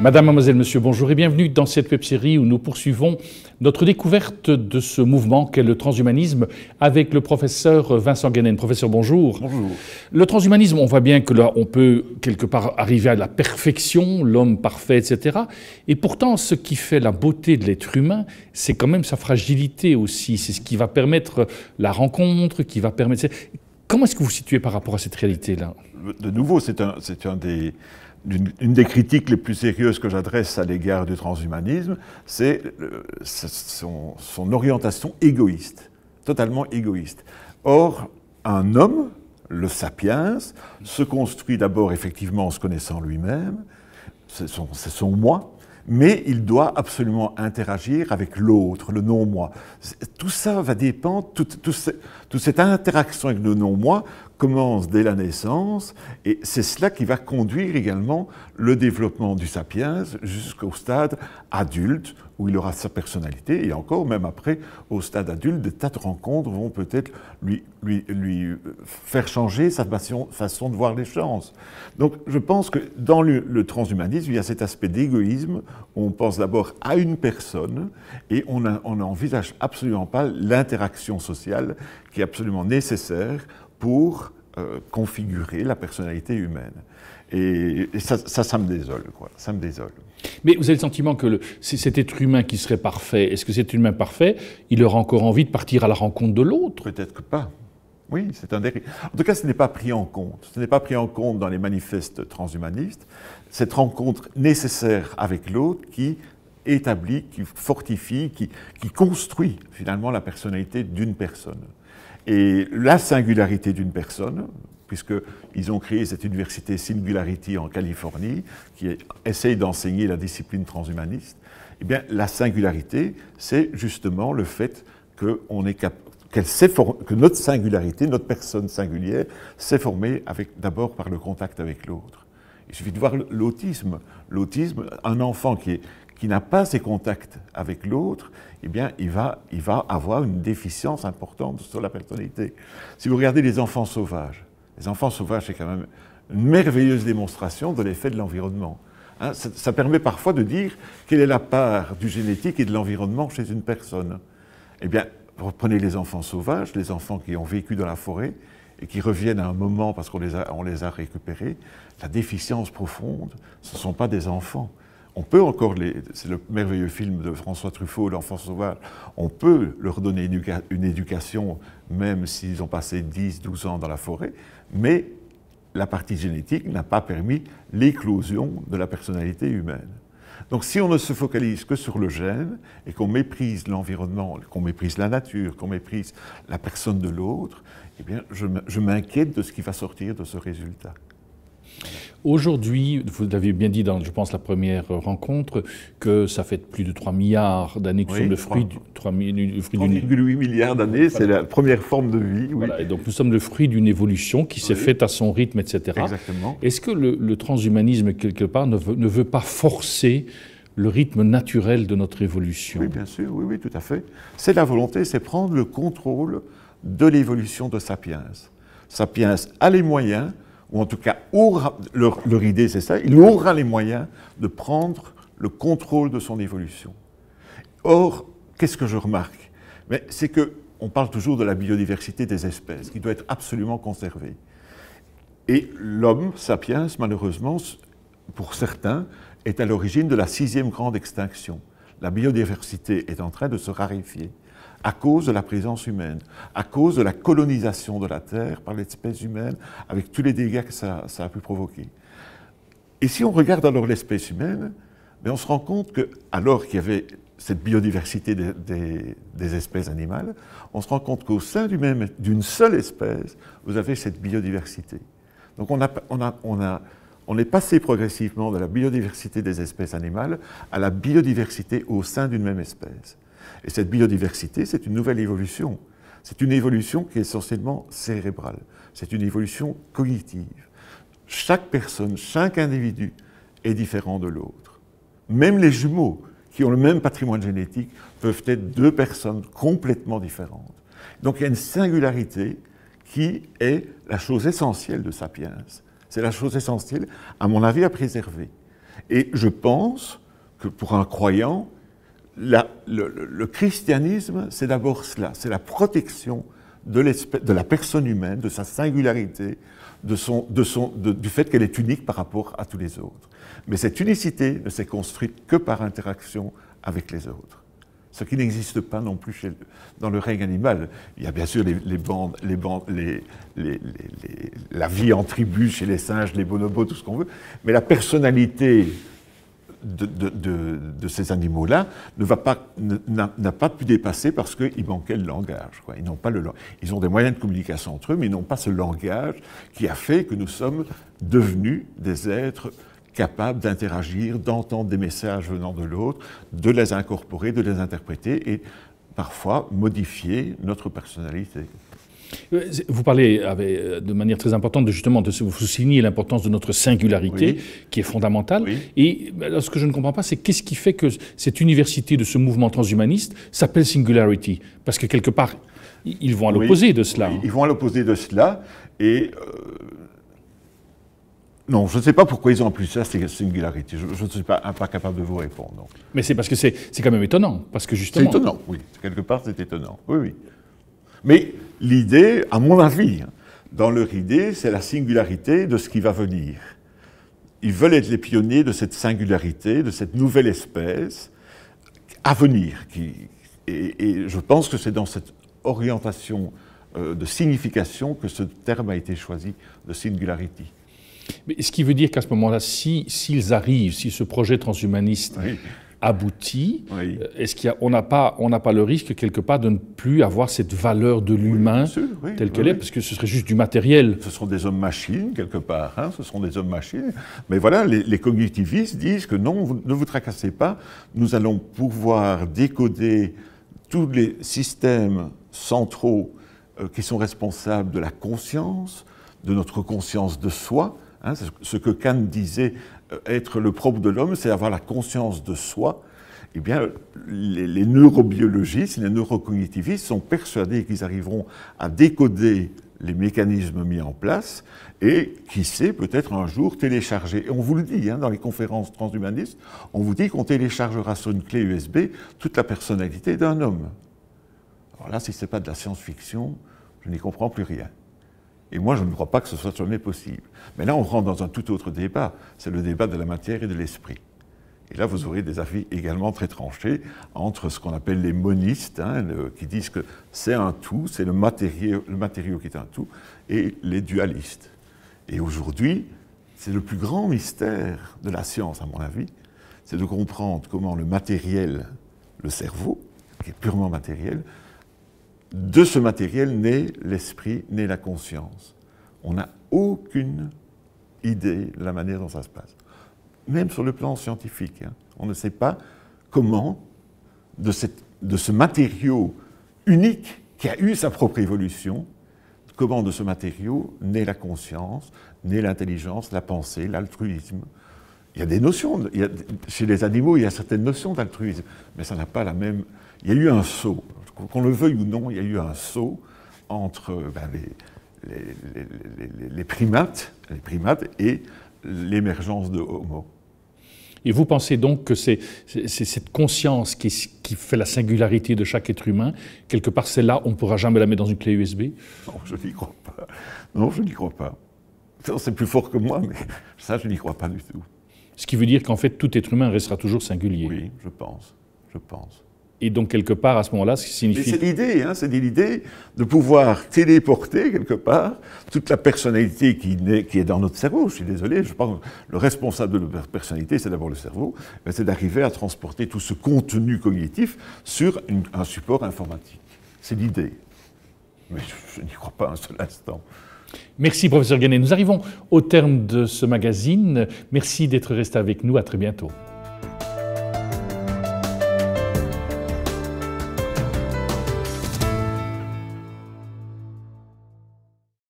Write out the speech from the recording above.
Madame, mademoiselle, monsieur, bonjour et bienvenue dans cette web-série où nous poursuivons notre découverte de ce mouvement qu'est le transhumanisme avec le professeur Vincent Guénenne. Professeur, bonjour. Bonjour. Le transhumanisme, on voit bien que là, on peut quelque part arriver à la perfection, l'homme parfait, etc. Et pourtant, ce qui fait la beauté de l'être humain, c'est quand même sa fragilité aussi. C'est ce qui va permettre la rencontre, qui va permettre... Comment est-ce que vous vous situez par rapport à cette réalité-là? De nouveau, une des critiques les plus sérieuses que j'adresse à l'égard du transhumanisme, c'est son orientation égoïste, totalement égoïste. Or, un homme, le sapiens, se construit d'abord effectivement en se connaissant lui-même, c'est son moi, mais il doit absolument interagir avec l'autre, le non-moi. Tout ça va dépendre, toute cette interaction avec le non-moi commence dès la naissance, et c'est cela qui va conduire également le développement du sapiens jusqu'au stade adulte, où il aura sa personnalité, et encore, même après, au stade adulte, des tas de rencontres vont peut-être lui faire changer sa façon de voir les choses. Donc, je pense que dans le transhumanisme, il y a cet aspect d'égoïsme, où on pense d'abord à une personne, et on n'envisage absolument pas l'interaction sociale qui est absolument nécessaire pour configurer la personnalité humaine. Et ça me désole, quoi. Ça me désole. Mais vous avez le sentiment que cet être humain qui serait parfait, est-ce que cet humain parfait, il aura encore envie de partir à la rencontre de l'autre? Peut-être que pas. Oui, c'est un dérive. En tout cas, ce n'est pas pris en compte. Ce n'est pas pris en compte dans les manifestes transhumanistes. Cette rencontre nécessaire avec l'autre qui établit, qui fortifie, qui construit finalement la personnalité d'une personne. Et la singularité d'une personne, puisqu'ils ont créé cette université Singularity en Californie, qui essaye d'enseigner la discipline transhumaniste, eh bien, la singularité, c'est justement le fait que notre singularité, notre personne singulière, s'est formée d'abord par le contact avec l'autre. Il suffit de voir l'autisme. L'autisme, un enfant qui n'a pas ces contacts avec l'autre, eh bien, il va avoir une déficience importante sur la personnalité. Si vous regardez les enfants sauvages, c'est quand même une merveilleuse démonstration de l'effet de l'environnement. Hein, ça permet parfois de dire quelle est la part du génétique et de l'environnement chez une personne. Eh bien, reprenez les enfants sauvages, les enfants qui ont vécu dans la forêt et qui reviennent à un moment parce qu'on les a récupérés, la déficience profonde, ce ne sont pas des enfants. On peut encore, c'est le merveilleux film de François Truffaut, L'enfant sauvage, on peut leur donner une éducation, même s'ils ont passé 10, 12 ans dans la forêt, mais la partie génétique n'a pas permis l'éclosion de la personnalité humaine. Donc si on ne se focalise que sur le gène, et qu'on méprise l'environnement, qu'on méprise la nature, qu'on méprise la personne de l'autre, eh bien je m'inquiète de ce qui va sortir de ce résultat. Aujourd'hui, vous l'avez bien dit dans, je pense, la première rencontre, que ça fait plus de 3 milliards d'années que nous sommes le fruit d'une... 3,8 milliards d'années, c'est la première forme de vie. Oui. Voilà, et donc nous sommes le fruit d'une évolution qui s'est faite à son rythme, etc. Exactement. Est-ce que le transhumanisme, quelque part, ne veut pas forcer le rythme naturel de notre évolution? Oui, bien sûr, oui, tout à fait. C'est la volonté, c'est prendre le contrôle de l'évolution de Sapiens. Sapiens a les moyens, ou en tout cas, leur idée c'est ça, il aura les moyens de prendre le contrôle de son évolution. Or, qu'est-ce que je remarque? C'est qu'on parle toujours de la biodiversité des espèces, qui doit être absolument conservée. Et l'homme, sapiens, malheureusement, pour certains, est à l'origine de la 6e grande extinction. La biodiversité est en train de se raréfier à cause de la présence humaine, à cause de la colonisation de la Terre par l'espèce humaine, avec tous les dégâts que ça a pu provoquer. Et si on regarde alors l'espèce humaine, on se rend compte que, alors qu'il y avait cette biodiversité des espèces animales, on se rend compte qu'au sein d'une seule espèce, vous avez cette biodiversité. Donc on est passé progressivement de la biodiversité des espèces animales à la biodiversité au sein d'une même espèce. Et cette biodiversité, c'est une nouvelle évolution. C'est une évolution qui est essentiellement cérébrale. C'est une évolution cognitive. Chaque personne, chaque individu est différent de l'autre. Même les jumeaux, qui ont le même patrimoine génétique, peuvent être deux personnes complètement différentes. Donc il y a une singularité qui est la chose essentielle de Sapiens. C'est la chose essentielle, à mon avis, à préserver. Et je pense que pour un croyant, le christianisme, c'est d'abord cela, c'est la protection de la personne humaine, de sa singularité, du fait qu'elle est unique par rapport à tous les autres. Mais cette unicité ne s'est construite que par interaction avec les autres. Ce qui n'existe pas non plus dans le règne animal. Il y a bien sûr la vie en tribu chez les singes, les bonobos, tout ce qu'on veut, mais la personnalité de ces animaux-là n'a pas pu dépasser parce qu'il manquait le langage. Quoi. Ils ont des moyens de communication entre eux, mais ils n'ont pas ce langage qui a fait que nous sommes devenus des êtres capables d'interagir, d'entendre des messages venant de l'autre, de les incorporer, de les interpréter et parfois modifier notre personnalité. Vous parlez de manière très importante justement vous soulignez l'importance de notre singularité, oui, qui est fondamentale. Oui. Et ce que je ne comprends pas, c'est qu'est-ce qui fait que cette université de ce mouvement transhumaniste s'appelle Singularity? Parce que quelque part, ils vont à l'opposé de cela. Oui, ils vont à l'opposé de cela. Et non, je ne sais pas pourquoi ils ont appelé ça Singularity. Je ne suis pas capable de vous répondre. Non. Mais c'est parce que c'est quand même étonnant. Parce que justement... C'est étonnant, oui. Quelque part, c'est étonnant. Oui, oui. Mais l'idée, à mon avis, dans leur idée, c'est la singularité de ce qui va venir. Ils veulent être les pionniers de cette singularité, de cette nouvelle espèce à venir. Et je pense que c'est dans cette orientation de signification que ce terme a été choisi, de singularity. Mais ce qui veut dire qu'à ce moment-là, s'ils arrivent, si ce projet transhumaniste... Oui. Abouti, oui. Est-ce qu'on n'a pas le risque quelque part de ne plus avoir cette valeur de l'humain telle qu'elle est, parce que ce serait juste du matériel? Ce sont des hommes-machines quelque part, hein, ce sont des hommes-machines. Mais voilà, les cognitivistes disent que non, ne vous tracassez pas, nous allons pouvoir décoder tous les systèmes centraux qui sont responsables de la conscience, de notre conscience de soi. Hein, ce que Kant disait être le propre de l'homme, c'est avoir la conscience de soi. Eh bien, les neurobiologistes, les neurocognitivistes sont persuadés qu'ils arriveront à décoder les mécanismes mis en place et, qui sait, peut-être un jour télécharger. Et on vous le dit, hein, dans les conférences transhumanistes, on vous dit qu'on téléchargera sur une clé USB toute la personnalité d'un homme. Alors là, si ce n'est pas de la science-fiction, je n'y comprends plus rien. Et moi, je ne crois pas que ce soit jamais possible. Mais là, on rentre dans un tout autre débat. C'est le débat de la matière et de l'esprit. Et là, vous aurez des avis également très tranchés entre ce qu'on appelle les monistes, hein, qui disent que c'est un tout, c'est le matériau qui est un tout, et les dualistes. Et aujourd'hui, c'est le plus grand mystère de la science, à mon avis, c'est de comprendre comment le matériel, le cerveau, qui est purement matériel, de ce matériel naît l'esprit, naît la conscience. On n'a aucune idée de la manière dont ça se passe. Même sur le plan scientifique. Hein. On ne sait pas comment, de ce matériau unique qui a eu sa propre évolution, comment de ce matériau naît la conscience, naît l'intelligence, la pensée, l'altruisme. Il y a des notions, chez les animaux, il y a certaines notions d'altruisme, mais ça n'a pas la même... Il y a eu un saut. Qu'on le veuille ou non, il y a eu un saut entre les primates et l'émergence de Homo. Et vous pensez donc que c'est cette conscience qui fait la singularité de chaque être humain, quelque part celle-là, on ne pourra jamais la mettre dans une clé USB? Non, je n'y crois pas. Non, je n'y crois pas. C'est plus fort que moi, mais ça, je n'y crois pas du tout. Ce qui veut dire qu'en fait, tout être humain restera toujours singulier. Oui, je pense. Et donc, quelque part, à ce moment-là, ce qui signifie... C'est l'idée, hein, c'est l'idée de pouvoir téléporter, quelque part, toute la personnalité qui est dans notre cerveau. Je suis désolé, je pense que le responsable de notre personnalité, c'est d'abord le cerveau, mais c'est d'arriver à transporter tout ce contenu cognitif sur un support informatique. C'est l'idée. Mais je n'y crois pas un seul instant. Merci, professeur Guéné. Nous arrivons au terme de ce magazine. Merci d'être resté avec nous. À très bientôt.